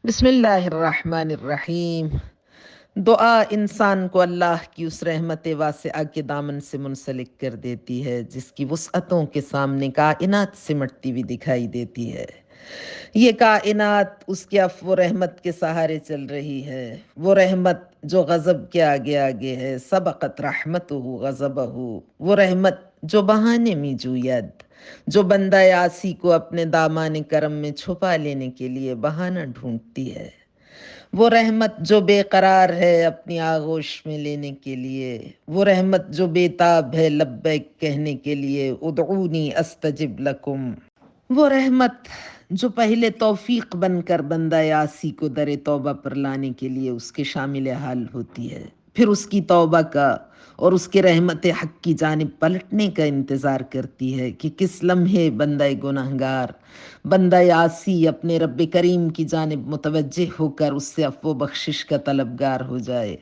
بسم اللہ الرحمن الرحیم۔ دعا انسان کو اللہ کی اس رحمت واسعہ کے دامن سے منسلک کر دیتی ہے جس کی وسعتوں کے سامنے کائنات سمٹتی ہوئی دکھائی دیتی ہے۔ یہ کائنات اس کے عفو و رحمت کے سہارے چل رہی ہے، وہ رحمت جو غضب کے آگے آگے ہے۔ سبقت رحمتہ غضبہ، وہ رحمت جو بہانے میں جوید، جو بندہ عاصی کو اپنے دامان کرم میں چھپا لینے کے لیے بہانہ ڈھونڈتی ہے، وہ رحمت جو بے قرار ہے اپنی آغوش میں لینے کے لیے، وہ رحمت جو بے تاب ہے لبیک کہنے کے لیے، ادعونی استجب لکم، وہ رحمت جو پہلے توفیق بن کر بندہ عاصی کو در توبہ پر لانے کے لیے اس کے شامل حال ہوتی ہے، پھر اس کی توبہ کا اور اس کے رحمت حق کی جانب پلٹنے کا انتظار کرتی ہے کہ کس لمحے بندہ گناہگار، بندہ عاصی اپنے رب کریم کی جانب متوجہ ہو کر اس سے عفو و بخشش کا طلبگار ہو جائے،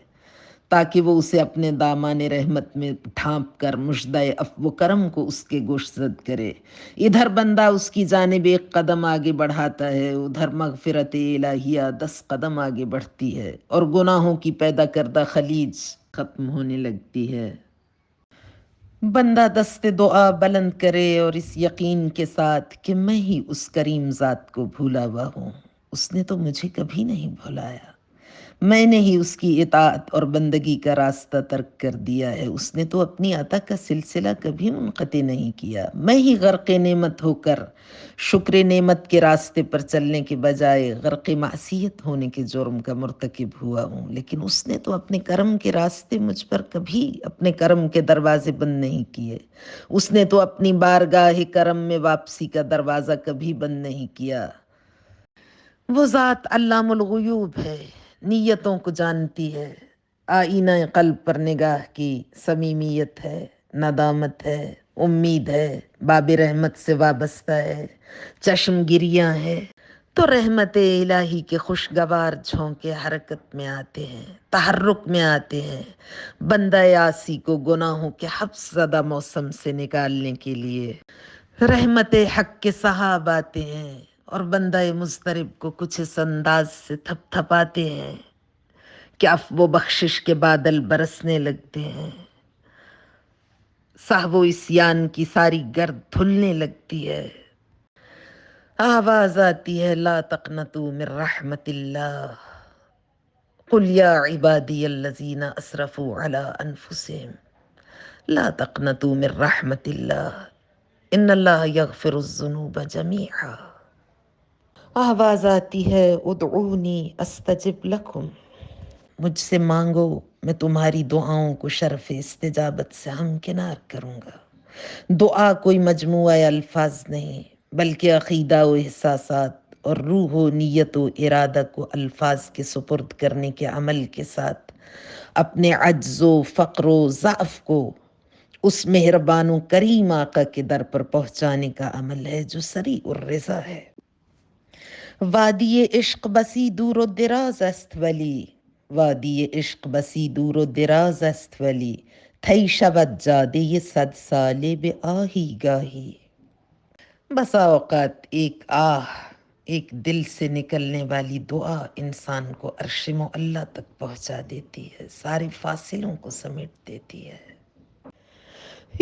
تاکہ وہ اسے اپنے دامان رحمت میں ڈھانپ کر مژدہ عفو و کرم کو اس کے گوشزد کرے۔ ادھر بندہ اس کی جانب ایک قدم آگے بڑھاتا ہے، ادھر مغفرت الہیہ 10 قدم آگے بڑھتی ہے اور گناہوں کی پیدا کردہ خلیج ختم ہونے لگتی ہے۔ بندہ دست دعا بلند کرے اور اس یقین کے ساتھ کہ میں ہی اس کریم ذات کو بھولا ہوا ہوں، اس نے تو مجھے کبھی نہیں بھلایا، میں نے ہی اس کی اطاعت اور بندگی کا راستہ ترک کر دیا ہے، اس نے تو اپنی عطا کا سلسلہ کبھی منقطع نہیں کیا، میں ہی غرق نعمت ہو کر شکر نعمت کے راستے پر چلنے کے بجائے غرق معصیت ہونے کے جرم کا مرتکب ہوا ہوں، لیکن اس نے تو اپنے کرم کے راستے مجھ پر کبھی اپنے کرم کے دروازے بند نہیں کیے، اس نے تو اپنی بارگاہ کرم میں واپسی کا دروازہ کبھی بند نہیں کیا۔ وہ ذات علام الغیوب ہے، نیتوں کو جانتی ہے، آئینہ قلب پر نگاہ کی صمیمیت ہے، ندامت ہے، امید ہے، باب رحمت سے وابستہ ہے، چشم گریاں ہے، تو رحمت الہی کے خوشگوار جھونکے حرکت میں آتے ہیں، تحرک میں آتے ہیں، بندہ عاصی کو گناہوں کے حبس زدہ موسم سے نکالنے کے لیے۔ رحمت حق کے سحاب آتے ہیں اور بندہ مضطرب کو کچھ اس انداز سے تھپ تھپاتے ہیں کہ عفو و بخشش کے بادل برسنے لگتے ہیں، سہو و عصیان کی ساری گرد دھلنے لگتی ہے، آواز آتی ہے لا تقنطوا من رحمت اللہ، قل یا عبادی الذین اسرفوا علی انفسہم لا تقنطوا من رحمت اللہ ان اللہ یغفر الذنوب جمیعا۔ آواز آتی ہے ادعونی استجب لکم، مجھ سے مانگو میں تمہاری دعاؤں کو شرف استجابت سے ہمکنار کروں گا۔ دعا کوئی مجموعہ الفاظ نہیں بلکہ عقیدہ و احساسات اور روح و نیت و ارادہ کو الفاظ کے سپرد کرنے کے عمل کے ساتھ اپنے عجز و فقر و ضعف کو اس مہربان و کریم آقا کے در پر پہنچانے کا عمل ہے جو سریع الرضا ہے۔ وادی عشق بسی دور و دراز است ولی، وادی عشق بسی دور و دراز است ولی، تھی شود جاده 100 ساله به آهی گاهی۔ بسا اوقات ایک آہ، ایک دل سے نکلنے والی دعا انسان کو عرش معلیٰ تک پہنچا دیتی ہے، سارے فاصلوں کو سمیٹ دیتی ہے۔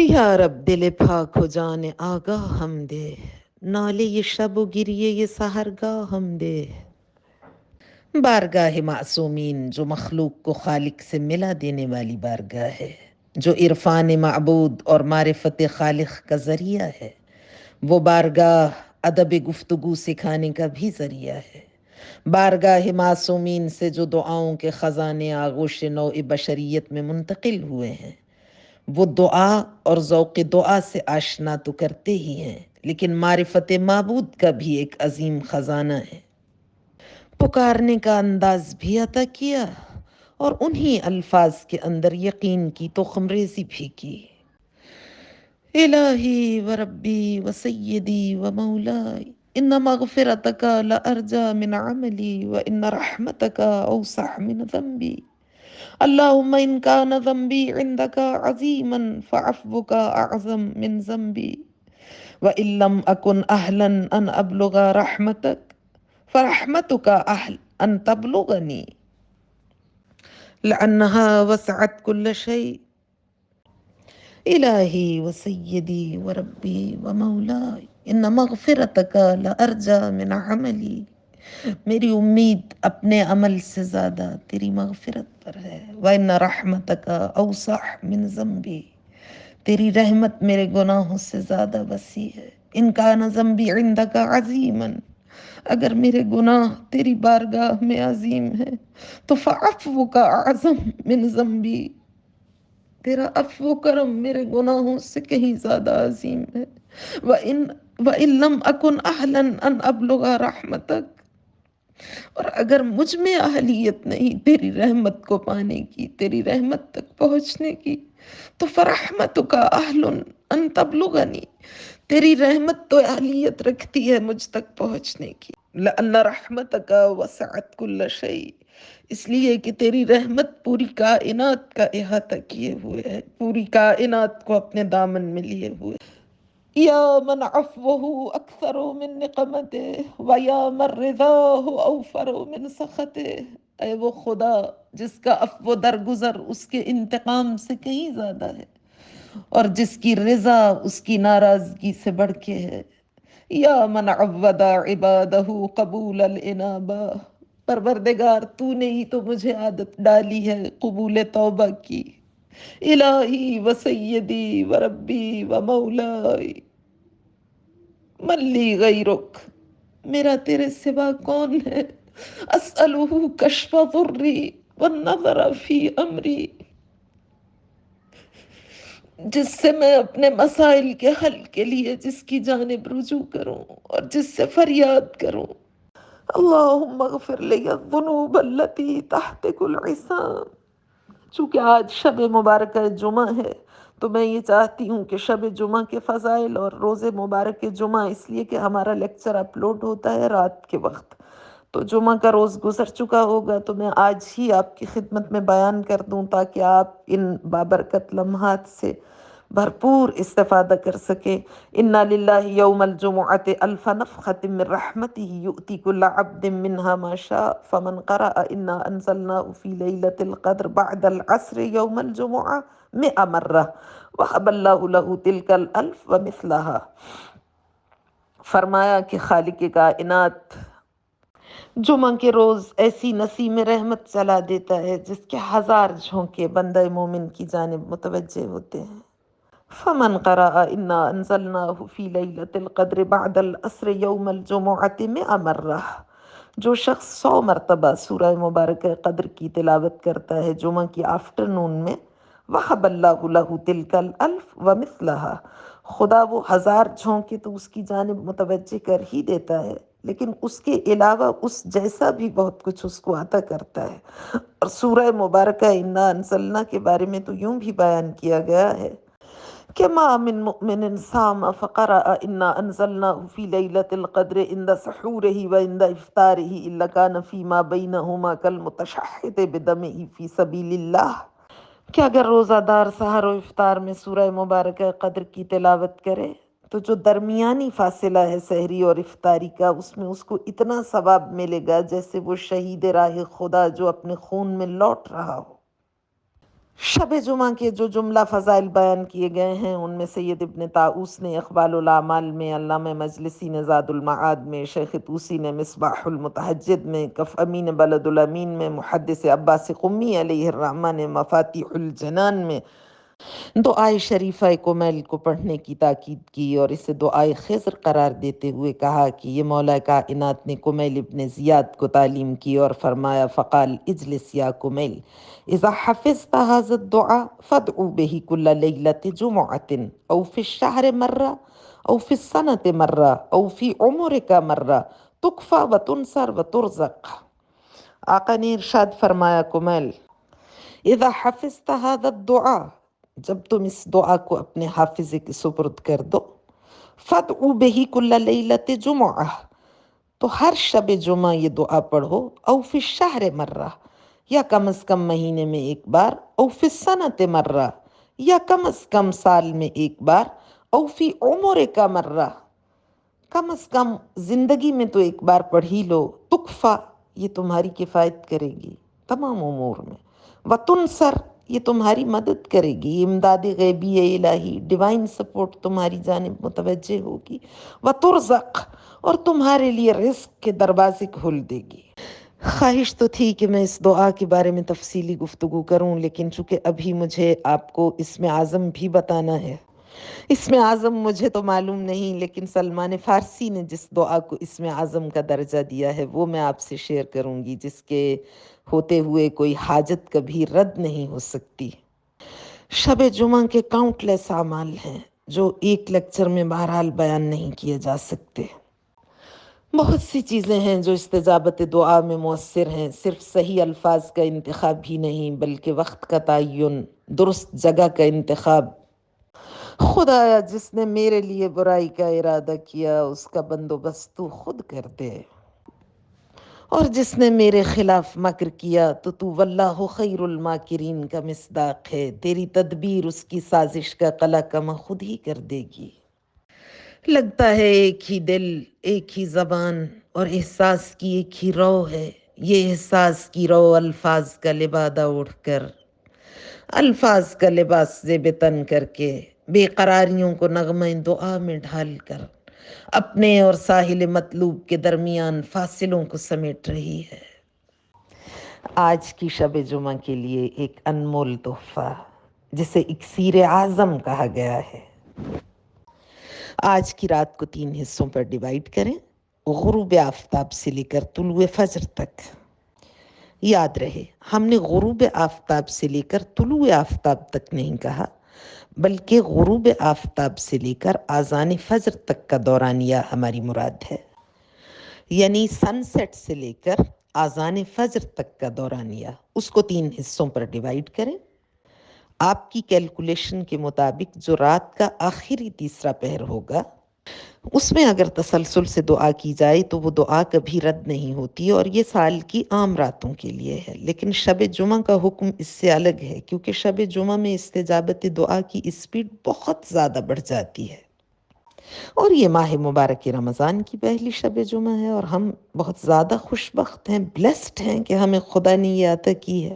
یا رب دل پاک ہو جان آگاہ ہم دے، نالے یہ شب و گریے یہ سحرگاہ ہم دے۔ بارگاہ معصومین جو مخلوق کو خالق سے ملا دینے والی بارگاہ ہے، جو عرفان معبود اور معرفت خالق کا ذریعہ ہے، وہ بارگاہ ادب گفتگو سکھانے کا بھی ذریعہ ہے۔ بارگاہ معصومین سے جو دعاؤں کے خزانے آغوش نوع بشریت میں منتقل ہوئے ہیں، وہ دعا اور ذوق دعا سے آشنا تو کرتے ہی ہیں، لیکن معرفت معبود کا بھی ایک عظیم خزانہ ہے۔ پکارنے کا انداز بھی عطا کیا اور انہی الفاظ کے اندر یقین کی تخم ریزی بھی کی۔ الہی و ربی و سیدی و مولائی ان مغفرتک لارجا من عملی و ان رحمتک اوسع من ذنبی، اللہم ان کان ذنبی عندک عظیما فعفوک اعظم من ذنبی وان لم اکن اہلا ان ابلغ رحمتک فرحمتک أن تبلغني لأنها وسعت كل شيء. إلهي وسيدي وربي ومولاي إن مغفرتك لأرجى من عملي. میری امید اپنے عمل سے زیادہ تیری مغفرت پر ہے. وَإِنَّ رَحْمَتَكَ أَوْسَعُ مِنْ ذَنْبِي. تیری رحمت میرے گناہوں سے زیادہ وسیع ہے. إِنْ كَانَ ذَنْبِي عِنْدَكَ عَظِيمًا. اگر میرے گناہ تیری بارگاہ میں عظیم ہے تو فَعَفْوُكَ أَعْظَمُ مِنْ ذَنْبِي. تیرا عفو و کرم میرے گناہوں سے کہیں زیادہ عظیم ہے. وَإِن لَمْ أَكُنْ أَهْلًا أَنْ أَبْلُغَ رَحْمَتَكَ. اور اگر مجھ میں اہلیت نہیں تیری رحمت کو پانے کی، تیری رحمت تک پہنچنے کی، تو فرحمتک اہل ان تبلغنی. تیری رحمت تو اہلیت رکھتی ہے مجھ تک پہنچنے کی. لأن رحمتک وسعت کل شیء. اس لیے کہ تیری رحمت پوری کائنات کا احاطہ کیے ہوئے ہے، پوری کائنات کو اپنے دامن میں لیے ہوئے. یا من عفوه اکثر من نقمته ویا من رضاه اوفر من سخطه. اے وہ خدا جس کا عفو درگزر اس کے انتقام سے کہیں زیادہ ہے اور جس کی رضا اس کی ناراضگی سے بڑھ کے ہے. یا من عود عبادہ قبول الانابہ. پروردگار تو نے ہی تو مجھے عادت ڈالی ہے قبول توبہ کی. الہی و سیدی و ربی و مولائی من لی غیرک. میرا تیرے سوا کون ہے. اسألہ کشف ضری والنظر فی امری. جس سے میں اپنے مسائل کے حل کے لیے جس کی جانب رجوع کروں اور جس سے فریاد کروں. اللہم اغفر لی الذنوب التي تحتک العصام. چونکہ آج شب مبارکہ جمعہ ہے تو میں یہ چاہتی ہوں کہ شب جمعہ کے فضائل اور روز مبارک جمعہ، اس لیے کہ ہمارا لیکچر اپلوڈ ہوتا ہے رات کے وقت، تو جمعہ کا روز گزر چکا ہوگا، تو میں آج ہی آپ کی خدمت میں بیان کر دوں تاکہ آپ ان بابرکت لمحات سے بھرپور استفادہ کر سکیں. انا للہ یوم الجمعۃ الف نفخۃ من رحمتہ یؤتی کل عبد منها ما شاء فمن قرأ انا انزلناه فی لیلۃ القدر بعد العصر یوم الجمعہ 100 مرہ وہب اللہ له تلک الالف ومثلها. فرمایا کہ خالق کائنات جمعہ کے روز ایسی نسیم رحمت چلا دیتا ہے جس کے 1000 جھونکے بندہ مومن کی جانب متوجہ ہوتے ہیں. فمن قرأ انا انزلناه فی لیلۃ القدر بعد العصر یوم الجمعۃ 100 مرہ. جو شخص 100 مرتبہ سورہ مبارکہ قدر کی تلاوت کرتا ہے جمعہ کی آفٹرنون میں، وَحَبَ اللَّهُ لَهُ تِلْكَ الْأَلْفَ وَمِثْلَهَا. خدا وہ 1000 جھونکے تو اس کی جانب متوجہ کر ہی دیتا ہے، لیکن اس کے علاوہ اس جیسا بھی بہت کچھ اس کو عطا کرتا ہے. اور سورہ مبارکہ انا انزلنا کے بارے میں تو یوں بھی بیان کیا گیا ہے کہ ما من مؤمن صام فقرأ انا انزلناه في ليلة القدر عند سحوره وعند افطاره الا كان فيما بينهما كالمتشحت بدمه في سبيل الله. کہ اگر روزہ دار سحر و افطار میں سورہ مبارکہ قدر کی تلاوت کرے تو جو درمیانی فاصلہ ہے سحری اور افطاری کا، اس میں اس کو اتنا ثواب ملے گا جیسے وہ شہید راہ خدا جو اپنے خون میں لوٹ رہا ہو. شب جمعہ کے جو جملہ فضائل بیان کیے گئے ہیں ان میں سید ابن طاؤس نے اقبال الاعمال میں، علامہ مجلسی نے زاد المعاد میں، شیخ طوسی نے مصباح المتحجد میں، کف امین بلد الامین میں، محدث عباس قمی علیہ الرحمہ نے مفاتیح الجنان میں دعائے شریفہ کمیل کو پڑھنے کی تاکید کی اور اسے دعائے خضر قرار دیتے ہوئے کہا کہ یہ مولا کائنات نے کمیل ابن زیاد کو تعلیم کی اور فرمایا فقال اجلس یا کمیل اذا حفظت هذا الدعاء فادعو به كل ليلة جمعة او في الشهر مرة او في السنة مرة او في عمرك مرة تکفى وتنصر وترزق. آقا نے ارشاد فرمایا کمیل اذا حفظت هذا الدعاء، جب تم اس دعا کو اپنے حافظے کے سپرد کر دو، فَادْعُوا بِهِ كُلَّ لَيْلَةِ جُمُعَةٍ، تو ہر شب جمعہ یہ دعا پڑھو، او فی الشہر مرہ، یا کم از کم مہینے میں ایک بار، او فی السنۃ مرہ، یا کم از کم سال میں ایک بار، او فی عمرک مرہ، کم از کم زندگی میں تو ایک بار پڑھ ہی لو. تکفا، یہ تمہاری کفایت کرے گی تمام امور میں، وتنصر یہ تمہاری مدد کرے گی، امداد غیبی الہی ڈیوائن سپورٹ تمہاری جانب متوجہ ہوگی، وترزق اور تمہارے لیے رزق کے دروازے کھول دے گی۔ خواہش تو تھی کہ میں اس دعا کے بارے میں تفصیلی گفتگو کروں، لیکن چونکہ ابھی مجھے آپ کو اسم اعظم بھی بتانا ہے۔ اسم اعظم مجھے تو معلوم نہیں، لیکن سلمان فارسی نے جس دعا کو اسم اعظم کا درجہ دیا ہے وہ میں آپ سے شیئر کروں گی، جس کے ہوتے ہوئے کوئی حاجت کبھی رد نہیں ہو سکتی۔ شب جمعہ کے کاؤنٹلیس اعمال ہیں جو ایک لیکچر میں بہرحال بیان نہیں کیے جا سکتے۔ بہت سی چیزیں ہیں جو استجابت دعا میں مؤثر ہیں، صرف صحیح الفاظ کا انتخاب بھی نہیں بلکہ وقت کا تعین، درست جگہ کا انتخاب۔ خدایا جس نے میرے لیے برائی کا ارادہ کیا اس کا بندوبست تو خود کر دے، اور جس نے میرے خلاف مکر کیا تو واللہ خیر الماکرین کا مصداق ہے، تیری تدبیر اس کی سازش کا قلع کما خود ہی کر دے گی۔ لگتا ہے ایک ہی دل، ایک ہی زبان اور احساس کی ایک ہی رو ہے، یہ احساس کی رو الفاظ کا لبادہ اڑھ کر، الفاظ کا لباس زیب تن کر کے، بے قراریوں کو نغمہ دعا میں ڈھال کر، اپنے اور ساحل مطلوب کے درمیان فاصلوں کو سمیٹ رہی ہے۔ آج کی شب جمعہ کے لیے ایک انمول تحفہ جسے اکسیر اعظم کہا گیا ہے۔ آج کی رات کو 3 حصوں پر ڈیوائیڈ کریں، غروب آفتاب سے لے کر طلوع فجر تک۔ یاد رہے ہم نے غروب آفتاب سے لے کر طلوع آفتاب تک نہیں کہا، بلکہ غروب آفتاب سے لے کر آذان فجر تک کا دورانیہ ہماری مراد ہے، یعنی سن سیٹ سے لے کر آذان فجر تک کا دورانیہ، اس کو 3 حصوں پر ڈیوائیڈ کریں۔ آپ کی کیلکولیشن کے مطابق جو رات کا آخری تیسرا پہر ہوگا اس میں اگر تسلسل سے دعا کی جائے تو وہ دعا کبھی رد نہیں ہوتی، اور یہ سال کی عام راتوں کے لیے ہے۔ لیکن شب جمعہ کا حکم اس سے الگ ہے، کیونکہ شب جمعہ میں استجابت دعا کی اسپیڈ بہت زیادہ بڑھ جاتی ہے، اور یہ ماہ مبارک رمضان کی پہلی شب جمعہ ہے، اور ہم بہت زیادہ خوش بخت ہیں، بلیسڈ ہیں کہ ہمیں خدا نے یہ عطا کی ہے۔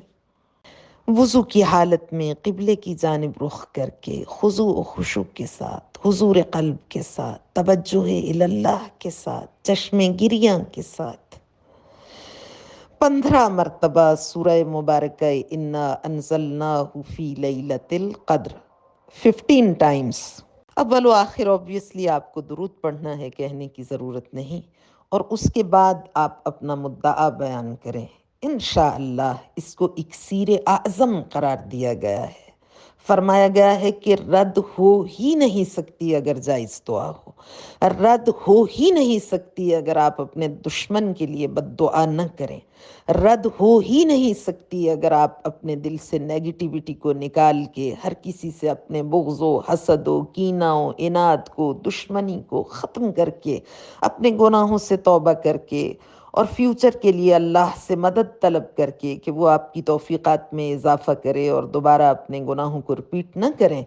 وضو کی حالت میں قبلے کی جانب رخ کر کے خضوع و خشوع کے ساتھ، حضور قلب کے ساتھ، توجہ اللہ کے ساتھ، چشم گریاں کے ساتھ 15 مرتبہ سورہ مبارکہ انا انزلناہ فی لیلۃ القدر 15 ٹائمز۔ اول و آخر obviously آپ کو درود پڑھنا ہے، کہنے کی ضرورت نہیں، اور اس کے بعد آپ اپنا مدعا بیان کریں۔ انشاءاللہ اس کو اکسیر اعظم قرار دیا گیا ہے، فرمایا گیا ہے کہ رد ہو ہی نہیں سکتی اگر جائز دعا ہو، رد ہو ہی نہیں سکتی اگر آپ اپنے دشمن کے لیے بد دعا نہ کریں، رد ہو ہی نہیں سکتی اگر آپ اپنے دل سے نیگیٹیوٹی کو نکال کے ہر کسی سے اپنے بغض و حسد و کینہ و عناد کو، دشمنی کو ختم کر کے، اپنے گناہوں سے توبہ کر کے، اور فیوچر کے لیے اللہ سے مدد طلب کر کے کہ وہ آپ کی توفیقات میں اضافہ کرے اور دوبارہ اپنے گناہوں کو رپیٹ نہ کریں،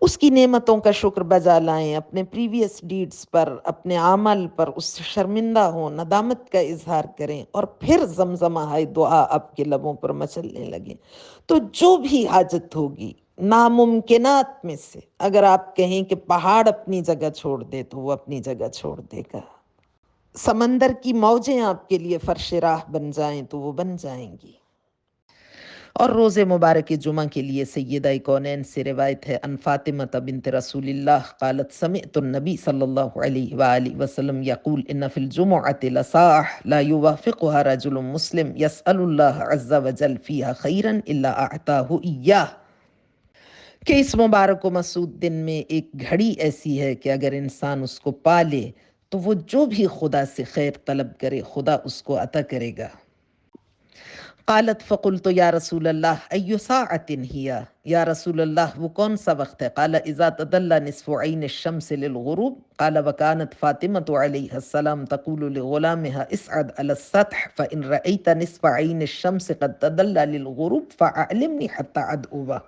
اس کی نعمتوں کا شکر بجا لائیں، اپنے پریویس ڈیڈز پر، اپنے عمل پر اس سے شرمندہ ہوں، ندامت کا اظہار کریں، اور پھر زمزمہ ہائے دعا آپ کے لبوں پر مچلنے لگیں، تو جو بھی حاجت ہوگی ناممکنات میں سے، اگر آپ کہیں کہ پہاڑ اپنی جگہ چھوڑ دے تو وہ اپنی جگہ چھوڑ دے گا، سمندر کی موجیں آپ کے لیے فرش راہ بن جائیں تو وہ بن جائیں گی۔ اور روز مبارک جمعہ کے لیے سیدہ کونین سے روایت ہے، ان فاطمہ بنت رسول اللہ قالت سمعت النبی صلی اللہ علیہ وآلہ وسلم یقول ان فی الجمعة لساعة لا يوافقها رجل مسلم يسأل الله عز وجل فيها خیرا الا اعطاه ایاه، کہ اس مبارک و مسعود دن میں ایک گھڑی ایسی ہے کہ اگر انسان اس کو پا لے تو وہ جو بھی خدا سے خیر طلب کرے خدا اس کو عطا کرے گا۔ قالت فقلت یا رسول اللہ ای ساعت ہی، یا رسول اللہ وہ کون سا وقت ہے؟ قال اذا تدلی نصف عین الشمس للغروب، قال وکانت فاطمۃ علیہ السلام تقول لغلامها اصعد علی السطح فان رأیت نصف عین الشمس قد تدلی للغروب فاعلمنی حتی ادعوہ۔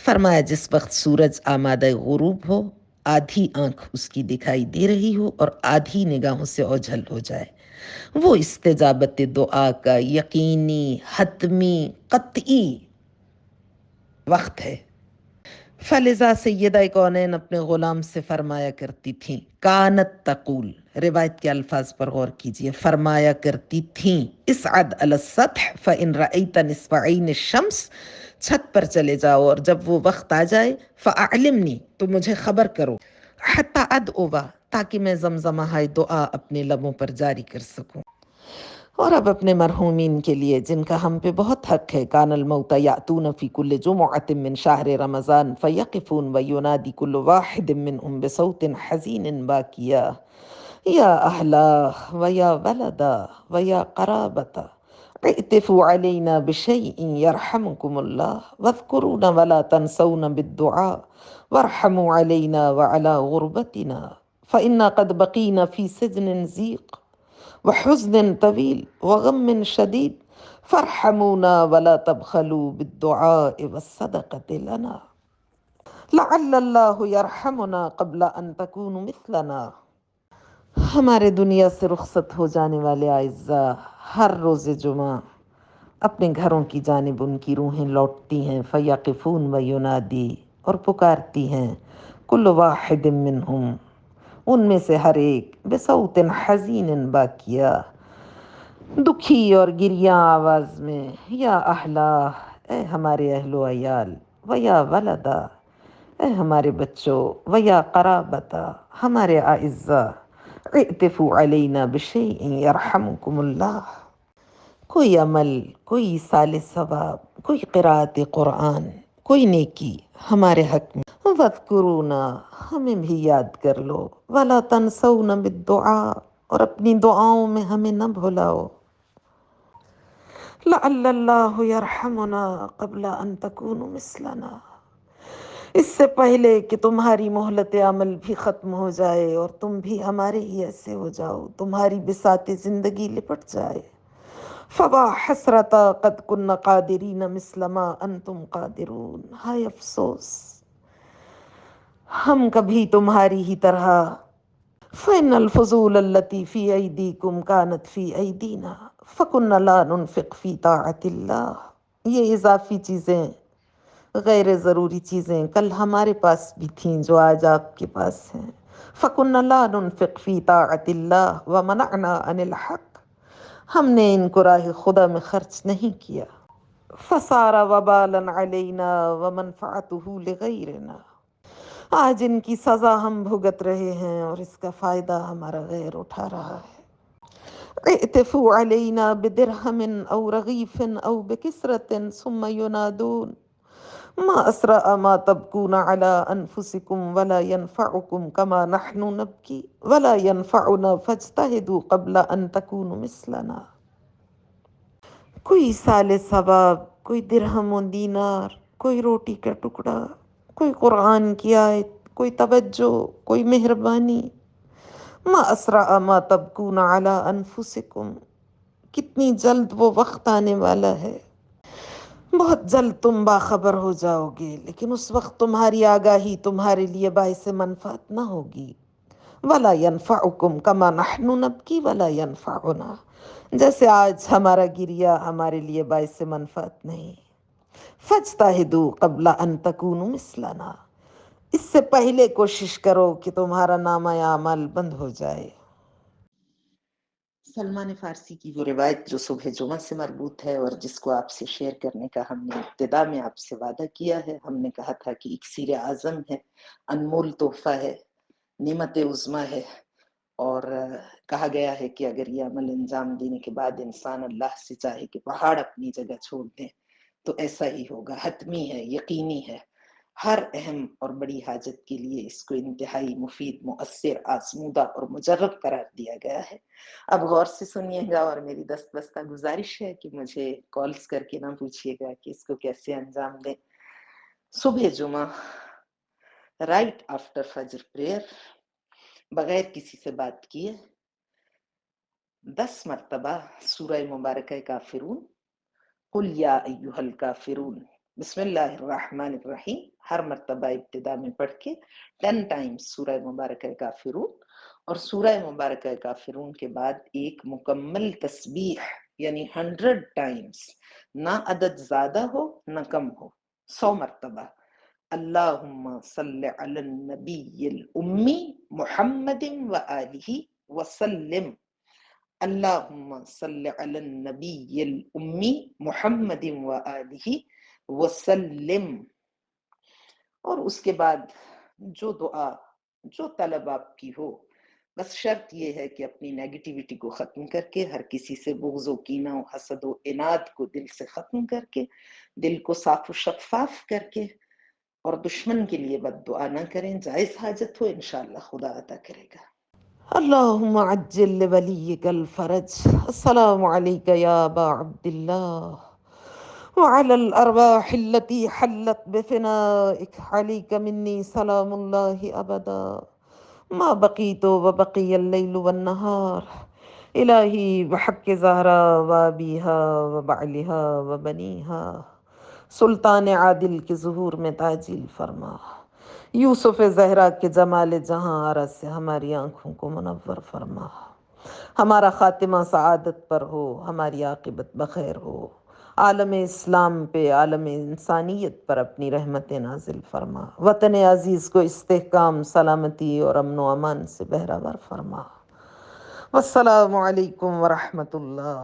فرمایا جس وقت سورج آمادہ غروب ہو آدھی آنکھ اس کی دکھائی دے رہی ہو اور آدھی نگاہوں سے اوجھل ہو جائے، وہ استجابت دعا کا یقینی، حتمی، قطعی وقت ہے۔ فلذا سیدہ کونین اپنے غلام سے فرمایا کرتی تھیں، کانت تقول، روایت کے الفاظ پر غور کیجئے، فرمایا کرتی تھیں، اسعد علی السطح فإن رأیت نصف عین الشمس، چھت پر چلے جاؤ اور جب وہ وقت آ جائے فأعلمنی، تو مجھے خبر کرو، حتی ادعوا، تاکہ میں زمزمہ دعا اپنے لبوں پر جاری کر سکوں۔ اور اب اپنے مرحومین کے لیے جن کا ہم پہ بہت حق ہے، کان الموت یاتون فی کل جمعۃ من شہر رمضان فیقفون وینادی کل واحد منہم بصوت حزین باکیا، یا اہلا ویا ولدا ویا قرابتا اعتفوا علینا بشیء یرحمکم اللہ واذکرونا ولا تنسونا بالدعاء وارحموا علینا وعلی غربتنا فإنا قد بقینا فی سجن ضیق وحزن طویل وغم شدید فارحمونا ولا تبخلوا بالدعاء والصدقة لنا لعل اللہ یرحمنا قبل ان تکون مثلنا۔ ہمارے دنیا سے رخصت ہو جانے والے اعزاء، ہر روز جمعہ اپنے گھروں کی جانب ان کی روحیں لوٹتی ہیں، فیقفون وینادی، اور پکارتی ہیں، کل واحد منہم، ان میں سے ہر ایک، بصوت حزین باکیہ، دکھی اور گریاں آواز میں، یا اہلا، اے ہمارے اہل و عیال، ویا ولدا، اے ہمارے بچوں، ویا قرابتا، ہمارے اعزاء، اعتفوا علینا بشیء یرحمکم اللہ، کوئی عمل، کوئی ایصال ثواب، کوئی قراءت قرآن، کوئی نیکی ہمارے حق میں، وَاذْكُرُونَا، ہمیں بھی یاد کر لو، وَلَا تَنْسَوْنَ بِالدُّعَاء، اور اپنی دعاؤں میں ہمیں نہ بھلاؤ، لَعَلَّ اللَّهُ يَرْحَمُنَا قَبْلَ أَن تَكُونُوا مِثْلَنَا، اس سے پہلے کہ تمہاری مہلت عمل بھی ختم ہو جائے اور تم بھی ہمارے ہی ایسے ہو جاؤ، تمہاری بساط زندگی لپٹ جائے، فوا حسرتا قد کن قادرین مثل ما انتم قادرون، ہائے افسوس، ہم کبھی تمہاری ہی طرح، فإن الفضول التي في أيديكم كانت في أيدينا فكنا لا ننفق في طاعة اللہ، یہ اضافی چیزیں، غیر ضروری چیزیں کل ہمارے پاس بھی تھیں جو آج آپ کے پاس ہیں، فَكُنَّا لَا نُنْفِقْ فِي طَاعَةِ اللَّهِ وَمَنَعْنَا عَنِ الْحَقِّ، ہم نے ان کو راہ خدا میں خرچ نہیں کیا، فَصَارَ وَبَالًا عَلَيْنَا وَمَنْفَعَتُهُ لِغَيْرِنَا، آج ان کی سزا ہم بھگت رہے ہیں اور اس کا فائدہ ہمارا غیر اٹھا رہا ہے۔ اعتفوا علینا بدرہم او رغیف او بکسرت ثم ینادون ما اسرع ما تبکون علی انفسکم ولا ینفعکم کما نحن نبکی ولا ینفعنا فاجتہدوا قبل ان تکونوا مثلنا، کوئی سال ثواب، کوئی درہم و دینار، کوئی روٹی کا ٹکڑا، کوئی قرآن کی آیت، کوئی توجہ، کوئی مہربانی، ما اسرع ما تبکون علی انفسکم، کتنی جلد وہ وقت آنے والا ہے، بہت جلد تم باخبر ہو جاؤ گے، لیکن اس وقت تمہاری آگاہی تمہارے لیے باعث منفعت نہ ہوگی، ولا ينفعکم کما نحن نبکی ولا ينفعنا، جیسے آج ہمارا گریا ہمارے لیے باعث منفعت نہیں، فاجتہدوا قبل ان تکونوا مثلنا، اس سے پہلے کوشش کرو کہ تمہارا نامہ اعمال بند ہو جائے۔ سلمان فارسی کی وہ روایت جو صبح جمعہ سے مربوط ہے اور جس کو آپ سے شیئر کرنے کا ہم نے ابتدا میں آپ سے وعدہ کیا ہے، ہم نے کہا تھا کہ اکسیر اعظم ہے، انمول تحفہ ہے، نعمت عظمیٰ ہے، اور کہا گیا ہے کہ اگر یہ عمل انجام دینے کے بعد انسان اللہ سے چاہے کہ پہاڑ اپنی جگہ چھوڑ دیں تو ایسا ہی ہوگا، حتمی ہے، یقینی ہے، ہر اہم اور بڑی حاجت کے لیے اس کو انتہائی مفید، مؤثر، آزمودہ اور مجرب قرار دیا گیا ہے۔ اب غور سے سنیے گا اور میری دست بستہ گزارش ہے کہ مجھے کالز کر کے نہ پوچھیے گا کہ اس کو کیسے انجام دیں۔ صبح جمعہ رائٹ آفٹر فجر پریئر، بغیر کسی سے بات کیے 10 مرتبہ سورہ مبارکہ کافرون، قل یا ایہا الکافرون بسم اللہ الرحمن الرحیم، ہر مرتبہ ابتدا میں پڑھ کے 10 ٹائمز سورہ مبارکہ کافرون، اور سورہ مبارکہ کافرون کے بعد ایک مکمل تسبیح یعنی 100 ٹائمز، نہ عدد زیادہ ہو نہ کم ہو، 100 مرتبہ اللہم صلی علی النبی الامی محمد و آلہ وسلم، اللہم صلی علی النبی الامی محمد و آلہ وسلم۔ اور اس کے بعد جو دعا، جو طلب آپ کی ہو، بس شرط یہ ہے کہ اپنی نیگیٹیوٹی کو ختم کر کے، ہر کسی سے بغض و کینہ و حسد و عناد کو دل سے ختم کر کے، دل کو صاف و شفاف کر کے، اور دشمن کے لیے بد دعا نہ کریں، جائز حاجت ہو انشاءاللہ خدا عطا کرے گا۔ اللہم عجل لولیک الفرج، السلام علیک یا ابا عبداللہ وعلى الأرواح التي حلت بفنائك، عليك مني سلام الله أبدا ما بقيت وبقي الليل والنهار، إلهي بحق زهرا وابيها وبعلها وبنيها، سلطان عادل کے ظہور میں تعجیل فرما، یوسف زہرا کے جمال جہاں آرا سے ہماری آنکھوں کو منور فرما، ہمارا خاتمہ سعادت پر ہو، ہماری عاقبت بخیر ہو، عالم اسلام پہ، عالم انسانیت پر اپنی رحمت نازل فرما، وطن عزیز کو استحکام، سلامتی اور امن و امان سے بہرہ ور فرما۔ والسلام علیکم ورحمۃ اللہ۔